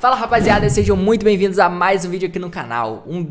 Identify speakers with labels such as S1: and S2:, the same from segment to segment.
S1: Fala rapaziada, sejam muito bem-vindos a mais um vídeo aqui no canal. Um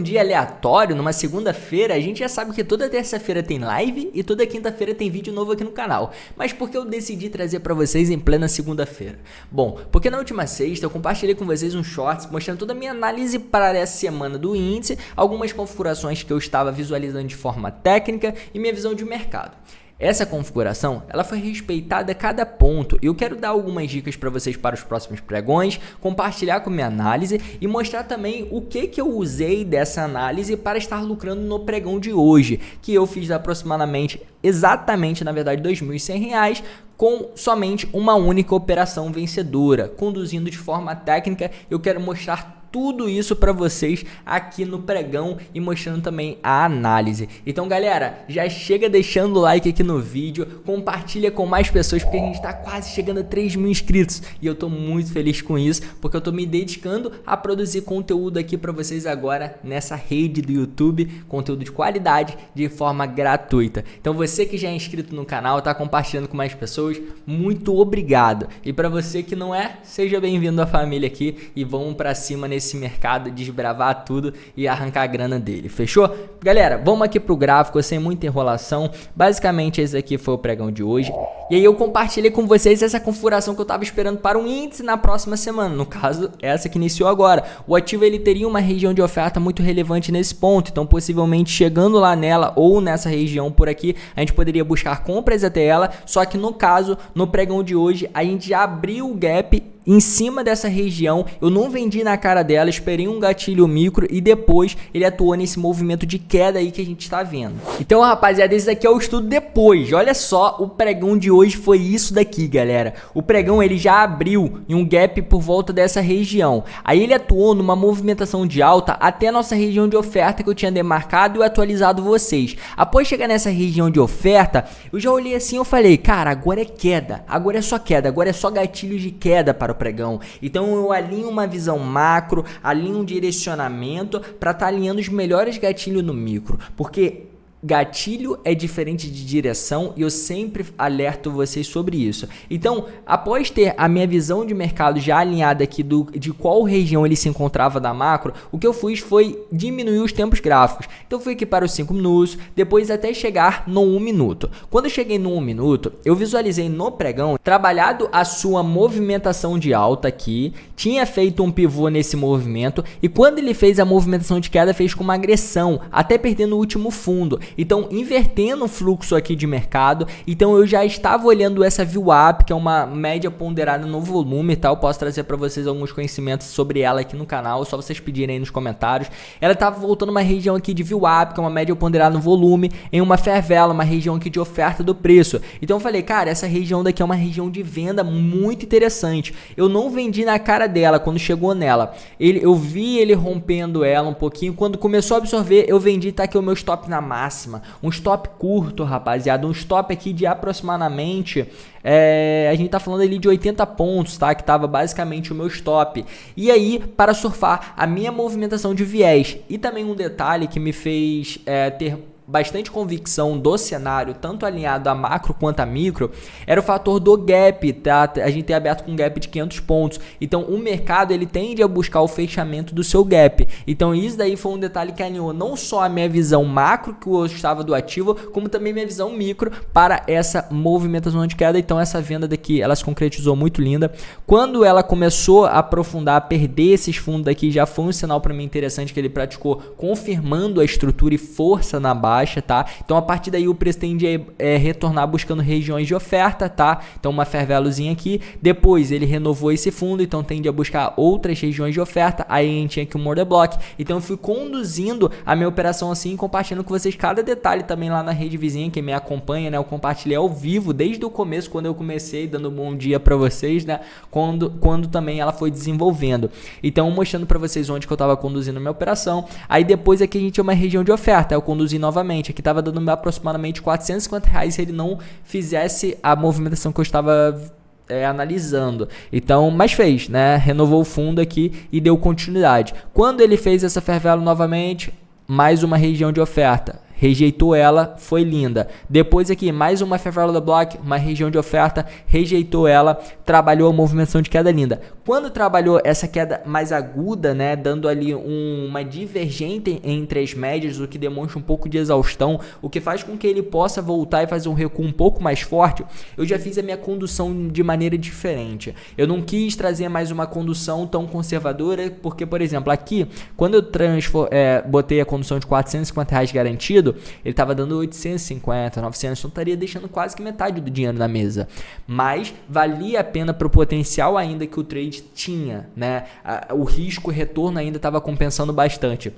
S1: dia aleatório, numa segunda-feira. A gente já sabe que toda terça-feira tem live e toda quinta-feira tem vídeo novo aqui no canal. Mas por que eu decidi trazer pra vocês em plena segunda-feira? Bom, porque na última sexta eu compartilhei com vocês um shorts mostrando toda a minha análise para essa semana do índice, algumas configurações que eu estava visualizando de forma técnica e minha visão de mercado. Essa configuração, ela foi respeitada a cada ponto e eu quero dar algumas dicas para vocês para os próximos pregões, compartilhar com minha análise e mostrar também o que eu usei dessa análise para estar lucrando no pregão de hoje, que eu fiz aproximadamente, exatamente na verdade R$ 2.100 com somente uma única operação vencedora, conduzindo de forma técnica. Eu quero mostrar tudo isso para vocês aqui no pregão e mostrando também a análise. Então galera, já chega deixando o like aqui no vídeo, compartilha com mais pessoas porque a gente está quase chegando a 3.000 inscritos e eu tô muito feliz com isso porque eu tô me dedicando a produzir conteúdo aqui para vocês agora nessa rede do YouTube, conteúdo de qualidade de forma gratuita. Então você que já é inscrito no canal, tá compartilhando com mais pessoas, muito obrigado. E para você que não é, seja bem-vindo à família aqui e vamos para cima nesse mercado, desbravar tudo e arrancar a grana dele, fechou? Galera, vamos aqui pro gráfico sem muita enrolação. Basicamente esse aqui foi o pregão de hoje e aí eu compartilhei com vocês essa configuração que eu tava esperando para um índice na próxima semana, no caso essa que iniciou agora. O ativo ele teria uma região de oferta muito relevante nesse ponto, então possivelmente chegando lá nela ou nessa região por aqui, a gente poderia buscar compras até ela, só que no caso, no pregão de hoje, a gente já abriu o gap em cima dessa região, eu não vendi na cara dela, esperei um gatilho micro e depois ele atuou nesse movimento de queda aí que a gente está vendo. Então rapaziada, esse daqui é o estudo depois, olha só, o pregão de hoje foi isso daqui galera. O pregão ele já abriu em um gap por volta dessa região, aí ele atuou numa movimentação de alta até a nossa região de oferta que eu tinha demarcado e atualizado vocês. Após chegar nessa região de oferta, eu já olhei assim, eu falei, cara, agora é queda, agora é só queda, agora é só gatilho de queda para o pregão. Então eu alinho uma visão macro, alinho um direcionamento para estar alinhando os melhores gatilhos no micro, porque gatilho é diferente de direção e eu sempre alerto vocês sobre isso. Então, após ter a minha visão de mercado já alinhada aqui de qual região ele se encontrava da macro, o que eu fiz foi diminuir os tempos gráficos. Então, eu fui aqui para os 5 minutos, depois até chegar no 1 minuto. Quando eu cheguei no 1 minuto, eu visualizei no pregão, trabalhado a sua movimentação de alta aqui, tinha feito um pivô nesse movimento e quando ele fez a movimentação de queda, fez com uma agressão, até perdendo o último fundo. Então, invertendo o fluxo aqui de mercado, então eu já estava olhando essa VWAP, que é uma média ponderada no volume, tá? Eu posso trazer para vocês alguns conhecimentos sobre ela aqui no canal, só vocês pedirem aí nos comentários. Ela estava voltando uma região aqui de VWAP, que é uma média ponderada no volume, em uma fair value, uma região aqui de oferta do preço. Então eu falei, cara, essa região daqui é uma região de venda muito interessante. Eu não vendi na cara dela quando chegou nela. Eu vi ele rompendo ela um pouquinho, quando começou a absorver, eu vendi, tá aqui o meu stop na máxima. Um stop curto, rapaziada, um stop aqui de aproximadamente, a gente tá falando ali de 80 pontos, tá? Que tava basicamente o meu stop. E aí, para surfar a minha movimentação de viés. E também um detalhe que me fez ter bastante convicção do cenário, tanto alinhado a macro quanto a micro, era o fator do gap, tá? A gente tem aberto com um gap de 500 pontos. Então, o mercado, ele tende a buscar o fechamento do seu gap. Então, isso daí foi um detalhe que alinhou não só a minha visão macro, que eu estava do ativo, como também minha visão micro para essa movimentação de queda. Então, essa venda daqui, ela se concretizou muito linda. Quando ela começou a aprofundar, a perder esses fundos daqui, já foi um sinal para mim interessante que ele praticou, confirmando a estrutura e força na baixa. Tá? Então a partir daí o preço tende a retornar buscando regiões de oferta, tá? Então uma fair valuezinha aqui, depois ele renovou esse fundo, então tende a buscar outras regiões de oferta, aí a gente tinha aqui um order block, então eu fui conduzindo a minha operação assim, compartilhando com vocês cada detalhe também lá na rede vizinha, que me acompanha, né? Eu compartilhei ao vivo desde o começo, quando eu comecei, dando um bom dia para vocês, né? Quando também ela foi desenvolvendo, então mostrando para vocês onde que eu estava conduzindo a minha operação. Aí depois aqui a gente tinha uma região de oferta, eu conduzi novamente, aqui estava dando aproximadamente R$450 se ele não fizesse a movimentação que eu estava analisando. Então, mas fez, né? Renovou o fundo aqui e deu continuidade. Quando ele fez essa fair value novamente, mais uma região de oferta. rejeitou ela, foi linda. Depois aqui, mais uma fair value block, uma região de oferta, rejeitou ela, trabalhou a movimentação de queda linda. Quando trabalhou essa queda mais aguda, né, dando ali uma divergente entre as médias, o que demonstra um pouco de exaustão, o que faz com que ele possa voltar e fazer um recuo um pouco mais forte, eu já fiz a minha condução de maneira diferente. Eu não quis trazer mais uma condução tão conservadora, porque, por exemplo, aqui, quando eu botei a condução de R$450 garantido, ele estava dando 850, 900, então estaria deixando quase que metade do dinheiro na mesa. Mas valia a pena para o potencial ainda que o trade tinha, né? O risco, o retorno ainda estava compensando bastante.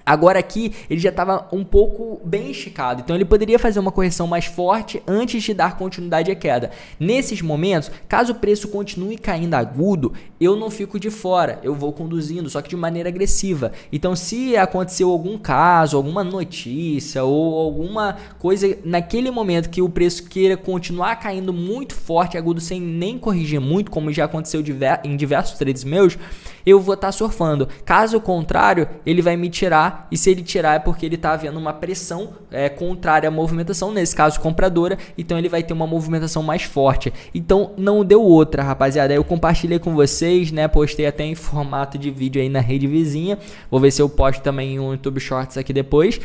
S1: Agora aqui ele já estava um pouco bem esticado, então ele poderia fazer uma correção mais forte antes de dar continuidade à queda. Nesses momentos, caso o preço continue caindo agudo, eu não fico de fora, eu vou conduzindo, só que de maneira agressiva. Então se aconteceu algum caso, alguma notícia ou alguma coisa naquele momento que o preço queira continuar caindo muito forte, agudo, sem nem corrigir muito, como já aconteceu em diversos trades meus, eu vou estar surfando. Caso contrário, ele vai me tirar, e se ele tirar é porque ele está havendo uma pressão contrária à movimentação, nesse caso compradora, então ele vai ter uma movimentação mais forte. Então não deu outra, rapaziada. Eu compartilhei com vocês, né? Postei até em formato de vídeo aí na rede vizinha. Vou ver se eu posto também um YouTube Shorts aqui depois.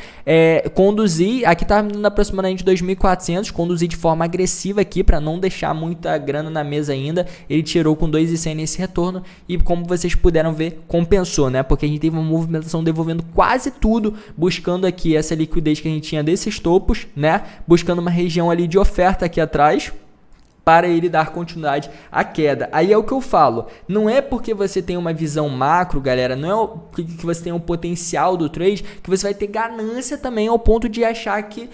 S1: Conduzi, aqui tá dando aproximadamente 2.400, conduzi de forma agressiva aqui para não deixar muita grana na mesa ainda. Ele tirou com 2,100 nesse retorno e, como vocês puderam ver, compensou, né? Porque a gente teve uma movimentação devolvendo quase tudo, buscando aqui essa liquidez que a gente tinha desses topos, né? Buscando uma região ali de oferta aqui atrás, para ele dar continuidade à queda. Aí é o que eu falo, não é porque você tem uma visão macro, galera, não é porque você tem um potencial do trade, que você vai ter ganância também ao ponto de achar que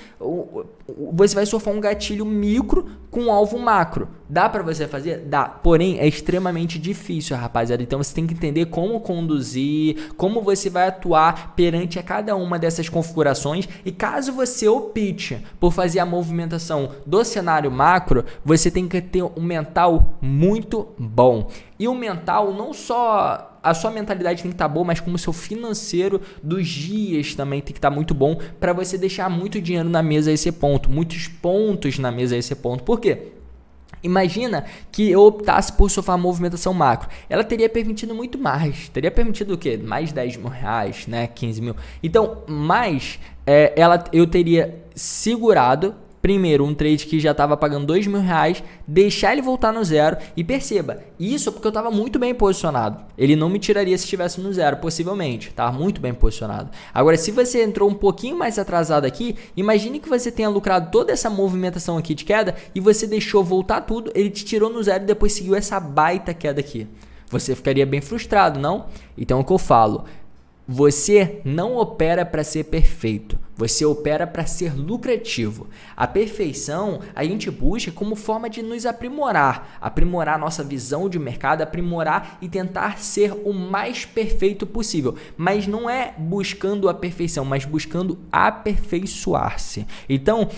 S1: você vai surfar um gatilho micro com um alvo macro. Dá para você fazer? Dá, porém é extremamente difícil, rapaziada. Então você tem que entender como conduzir, como você vai atuar perante a cada uma dessas configurações, e caso você opte por fazer a movimentação do cenário macro, você tem que ter um mental muito bom. E o mental, não só a sua mentalidade tem que estar boa, mas como o seu financeiro dos dias também tem que estar muito bom, para você deixar muito dinheiro na mesa a esse ponto, muitos pontos na mesa a esse ponto. Por quê? Imagina que eu optasse por surfar a movimentação macro. Ela teria permitido muito mais. Teria permitido o quê? Mais 10 mil reais, né? 15 mil. Então, eu teria segurado primeiro um trade que já estava pagando 2 mil reais, deixar ele voltar no zero, e perceba, isso é porque eu estava muito bem posicionado. Ele não me tiraria se estivesse no zero, possivelmente, tá? Muito bem posicionado. Agora, se você entrou um pouquinho mais atrasado aqui, imagine que você tenha lucrado toda essa movimentação aqui de queda e você deixou voltar tudo, ele te tirou no zero e depois seguiu essa baita queda aqui. Você ficaria bem frustrado, não? Então, é o que eu falo. Você não opera para ser perfeito, você opera para ser lucrativo. A perfeição a gente busca como forma de nos aprimorar, aprimorar nossa visão de mercado, aprimorar e tentar ser o mais perfeito possível. Mas não é buscando a perfeição, mas buscando aperfeiçoar-se. Então,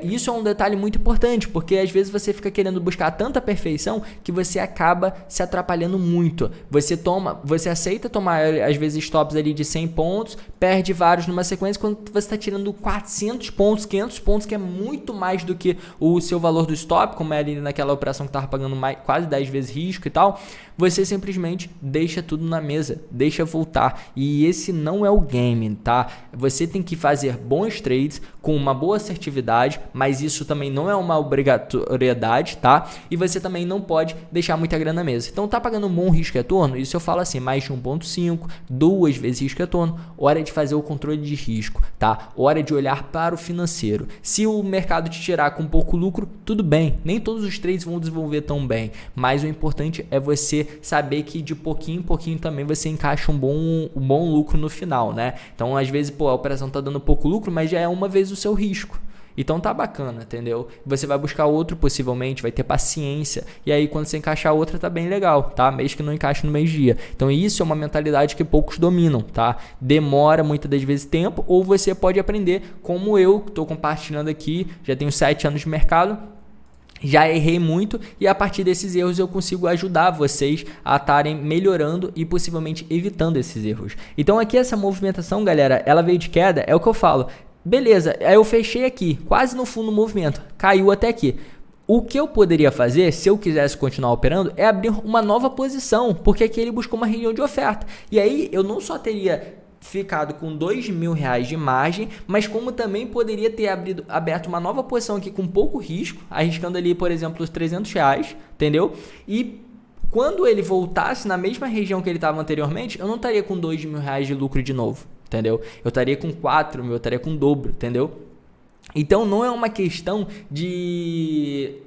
S1: isso é um detalhe muito importante, porque às vezes você fica querendo buscar tanta perfeição que você acaba se atrapalhando muito. Você aceita tomar às vezes stops ali de 100 pontos, perde vários numa sequência, quando você está tirando 400 pontos, 500 pontos, que é muito mais do que o seu valor do stop, como é ali naquela operação que estava pagando quase 10 vezes risco e tal. Você simplesmente deixa tudo na mesa, deixa voltar, e esse não é o game, tá? Você tem que fazer bons trades com uma boa assertividade, mas isso também não é uma obrigatoriedade, tá? E você também não pode deixar muita grana na mesa. Então tá pagando um bom risco e retorno, isso eu falo assim, mais de 1.5, 2 vezes risco e retorno, hora de fazer o controle de risco, tá? Hora de olhar para o financeiro. Se o mercado te tirar com pouco lucro, tudo bem, nem todos os trades vão desenvolver tão bem, mas o importante é você saber que de pouquinho em pouquinho também você encaixa um bom lucro no final, né? Então às vezes, a operação tá dando pouco lucro, mas já é uma vez o seu risco. Então tá bacana, entendeu? Você vai buscar outro possivelmente, vai ter paciência, e aí quando você encaixar outra tá bem legal, tá? Mesmo que não encaixe no mesmo dia. Então isso é uma mentalidade que poucos dominam, tá? Demora muitas das vezes tempo, ou você pode aprender como eu estou compartilhando aqui, já tenho 7 anos de mercado, já errei muito, e a partir desses erros eu consigo ajudar vocês a estarem melhorando e possivelmente evitando esses erros. Então aqui essa movimentação, galera, ela veio de queda, é o que eu falo. Beleza, aí eu fechei aqui, quase no fundo do movimento, caiu até aqui. O que eu poderia fazer, se eu quisesse continuar operando, é abrir uma nova posição, porque aqui ele buscou uma região de oferta. E aí eu não só teria ficado com R$2.000 de margem, mas como também poderia ter aberto uma nova posição aqui com pouco risco, arriscando ali, por exemplo, os R$300, entendeu? E quando ele voltasse na mesma região que ele estava anteriormente, eu não estaria com R$2.000 de lucro de novo, entendeu? Eu estaria com 4.000, eu estaria com o dobro, entendeu? Então não é uma questão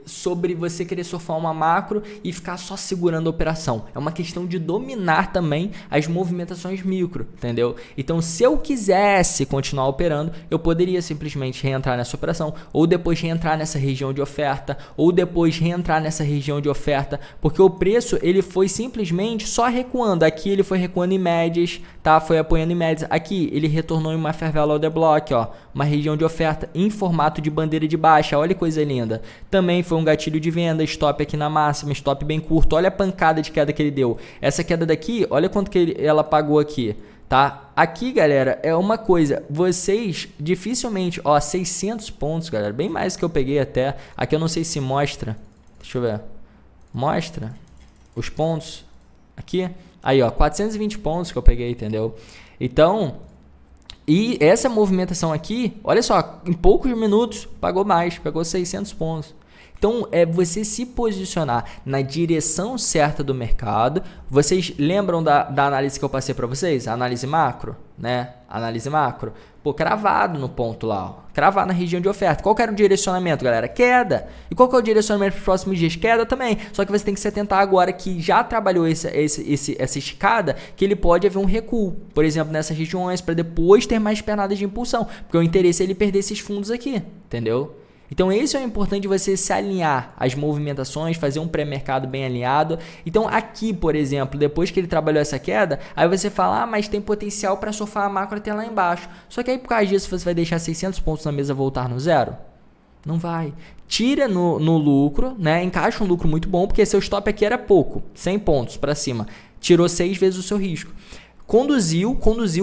S1: sobre você querer surfar uma macro e ficar só segurando a operação. É uma questão de dominar também as movimentações micro, entendeu? Então se eu quisesse continuar operando, eu poderia simplesmente reentrar nessa operação, ou depois reentrar nessa região de oferta, ou depois reentrar nessa região de oferta, porque o preço ele foi simplesmente só recuando. Aqui ele foi recuando em médias, tá? Foi apoiando em médias. Aqui ele retornou em uma fair value order block, ó, uma região de oferta em formato de bandeira de baixa. Olha que coisa linda. Também foi um gatilho de venda, stop aqui na máxima, stop bem curto. Olha a pancada de queda que ele deu. Essa queda daqui, olha quanto que ela pagou aqui, tá? Aqui, galera, é uma coisa, vocês dificilmente, ó, 600 pontos, galera, bem mais que eu peguei até. Aqui eu não sei se mostra. Deixa eu ver. Mostra os pontos aqui. Aí, ó, 420 pontos que eu peguei, entendeu? Então, e essa movimentação aqui, olha só, em poucos minutos pagou mais, pagou 600 pontos. Então, é você se posicionar na direção certa do mercado. Vocês lembram da análise que eu passei para vocês? A análise macro, né? Análise macro. Pô, cravado no ponto lá, ó. Cravado na região de oferta. Qual que era o direcionamento, galera? Queda. E qual que é o direcionamento para os próximos dias? Queda também. Só que você tem que se atentar agora que já trabalhou essa esticada, que ele pode haver um recuo, por exemplo, nessas regiões, para depois ter mais pernadas de impulsão. Porque o interesse é ele perder esses fundos aqui, entendeu? Então esse é o importante de você se alinhar às movimentações, fazer um pré-mercado bem alinhado. Então aqui, por exemplo, depois que ele trabalhou essa queda, aí você fala, ah, mas tem potencial para surfar a macro até lá embaixo. Só que aí por causa disso você vai deixar 600 pontos na mesa voltar no zero? Não vai. Tira no lucro, né? Encaixa um lucro muito bom, porque seu stop aqui era pouco, 100 pontos para cima. Tirou 6 vezes o seu risco. Conduziu,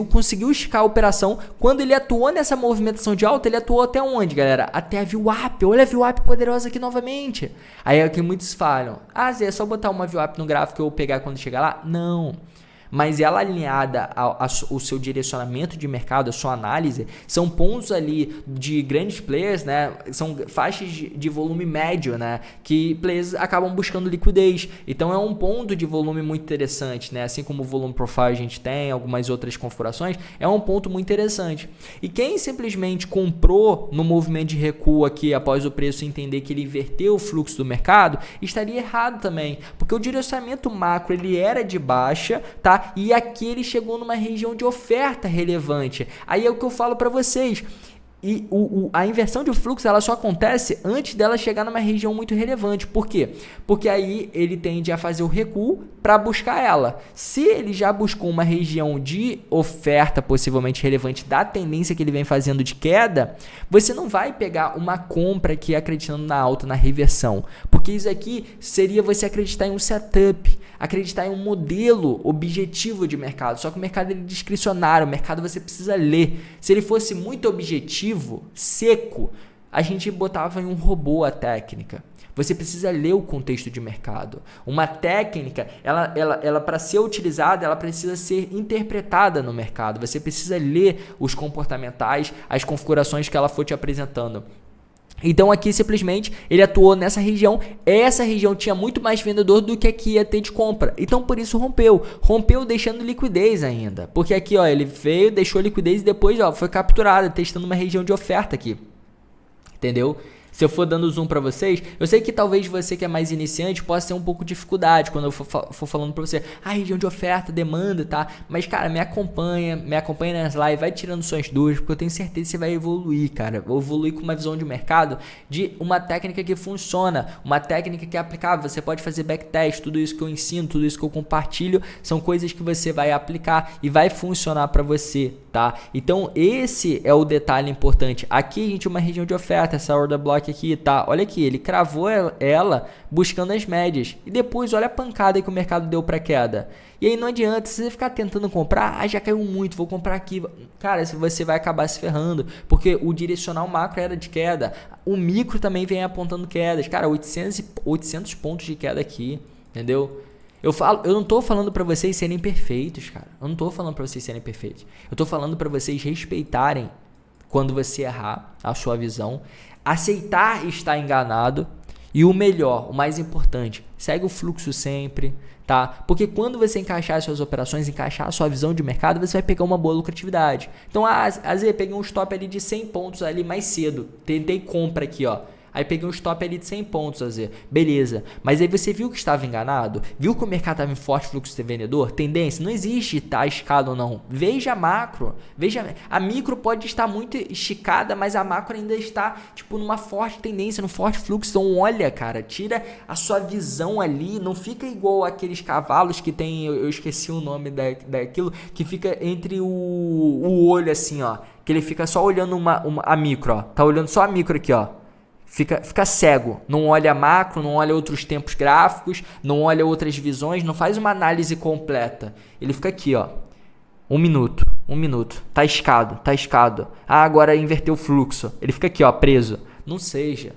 S1: conseguiu esticar a operação. Quando ele atuou nessa movimentação de alta, ele atuou até onde, galera? Até a VWAP. Olha a VWAP poderosa aqui novamente. Aí é que muitos falam, ah, Zé, é só botar uma VWAP no gráfico e eu pegar quando chegar lá? Não. Mas ela alinhada ao seu direcionamento de mercado, a sua análise, são pontos ali de grandes players, né? São faixas de volume médio, né? Que players acabam buscando liquidez. Então é um ponto de volume muito interessante, né? Assim como o volume profile a gente tem, algumas outras configurações, é um ponto muito interessante. E quem simplesmente comprou no movimento de recuo aqui após o preço entender que ele inverteu o fluxo do mercado, estaria errado também, porque o direcionamento macro ele era de baixa, tá? E aqui ele chegou numa região de oferta relevante. Aí é o que eu falo para vocês. E a inversão de fluxo ela só acontece antes dela chegar numa região muito relevante. Por quê? Porque aí ele tende a fazer o recuo para buscar ela. Se ele já buscou uma região de oferta possivelmente relevante da tendência que ele vem fazendo de queda, você não vai pegar uma compra aqui acreditando na alta, na reversão. Porque isso aqui seria você acreditar em um setup, acreditar em um modelo objetivo de mercado. Só que o mercado é discricionário, o mercado você precisa ler. Se ele fosse muito objetivo, seco, a gente botava em um robô a técnica. Você precisa ler o contexto de mercado. Uma técnica, ela para ser utilizada, ela precisa ser interpretada no mercado. Você precisa ler os comportamentais, as configurações que ela for te apresentando. Então aqui simplesmente ele atuou nessa região, essa região tinha muito mais vendedor do que aqui ia ter de compra, então por isso rompeu deixando liquidez ainda, porque aqui ó, ele veio, deixou liquidez e depois ó, foi capturado, testando uma região de oferta aqui, entendeu? Se eu for dando zoom para vocês, eu sei que talvez você que é mais iniciante possa ter um pouco de dificuldade quando eu for falando para você, região de oferta, demanda, tá? Mas cara, me acompanha nas lives, vai tirando suas dúvidas, porque eu tenho certeza que você vai evoluir, cara. Vou evoluir com uma visão de mercado, de uma técnica que funciona, uma técnica que é aplicável. Você pode fazer backtest, tudo isso que eu ensino, tudo isso que eu compartilho, são coisas que você vai aplicar e vai funcionar para você. tá? Então esse é o detalhe importante. Aqui a gente tem uma região de oferta, essa order block aqui, tá? Olha aqui, ele cravou ela buscando as médias e depois olha a pancada que o mercado deu para queda. E aí não adianta você ficar tentando comprar, já caiu muito, vou comprar aqui. Cara, você vai acabar se ferrando, porque o direcional macro era de queda, o micro também vem apontando quedas. Cara, 800 pontos de queda aqui, entendeu? Eu não tô falando pra vocês serem perfeitos, cara. Eu não tô falando pra vocês serem perfeitos. Eu tô falando pra vocês respeitarem quando você errar a sua visão, aceitar estar enganado e o melhor, o mais importante, segue o fluxo sempre, tá? Porque quando você encaixar as suas operações, encaixar a sua visão de mercado, você vai pegar uma boa lucratividade. Então, às vezes, peguei um stop ali de 100 pontos ali mais cedo, tentei compra aqui, ó. Aí peguei um stop ali de 100 pontos, beleza. Mas aí você viu que estava enganado? Viu que o mercado estava em forte fluxo de vendedor? Tendência, não existe estar escada ou não. Veja a macro. A micro pode estar muito esticada, mas a macro ainda está tipo numa forte tendência, num forte fluxo. Então olha, cara, tira a sua visão ali. Não fica igual aqueles cavalos que tem, eu esqueci o nome daquilo, que fica entre o olho assim, ó. Que ele fica só olhando a micro, ó. Tá olhando só a micro aqui, ó. Fica cego, não olha macro, não olha outros tempos gráficos, não olha outras visões, não faz uma análise completa. Ele fica aqui, ó, um minuto, tá escado. Ah, agora inverteu o fluxo. Ele fica aqui, ó, preso. Não seja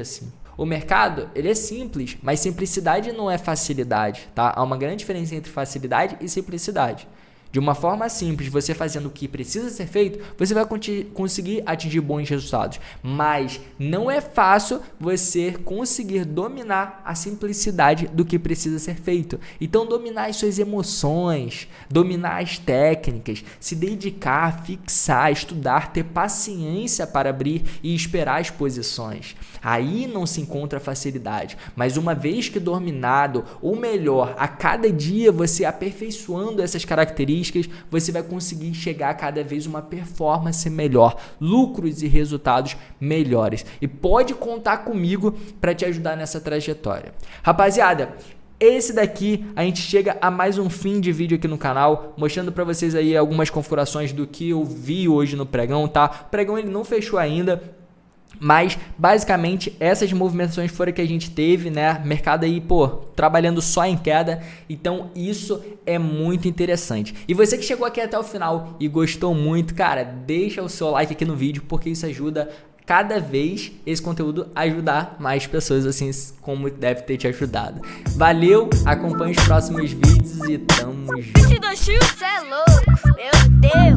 S1: assim. O mercado, ele é simples, mas simplicidade não é facilidade, tá? Há uma grande diferença entre facilidade e simplicidade. De uma forma simples, você fazendo o que precisa ser feito, você vai conseguir atingir bons resultados. Mas não é fácil você conseguir dominar a simplicidade do que precisa ser feito. Então, dominar as suas emoções, dominar as técnicas, se dedicar, fixar, estudar, ter paciência para abrir e esperar as posições. Aí não se encontra facilidade. Mas uma vez que dominado, ou melhor, a cada dia você aperfeiçoando essas características, você vai conseguir chegar a cada vez uma performance melhor, lucros e resultados melhores. E pode contar comigo para te ajudar nessa trajetória. Rapaziada, esse daqui a gente chega a mais um fim de vídeo aqui no canal, mostrando para vocês aí algumas configurações do que eu vi hoje no pregão, tá? O pregão ele não fechou ainda. Mas, basicamente, essas movimentações foram que a gente teve, né? Mercado aí, trabalhando só em queda. Então, isso é muito interessante. E você que chegou aqui até o final e gostou muito, cara, deixa o seu like aqui no vídeo, porque isso ajuda cada vez esse conteúdo a ajudar mais pessoas, assim como deve ter te ajudado. Valeu, acompanhe os próximos vídeos e tamo junto.
S2: 22 é louco, meu Deus.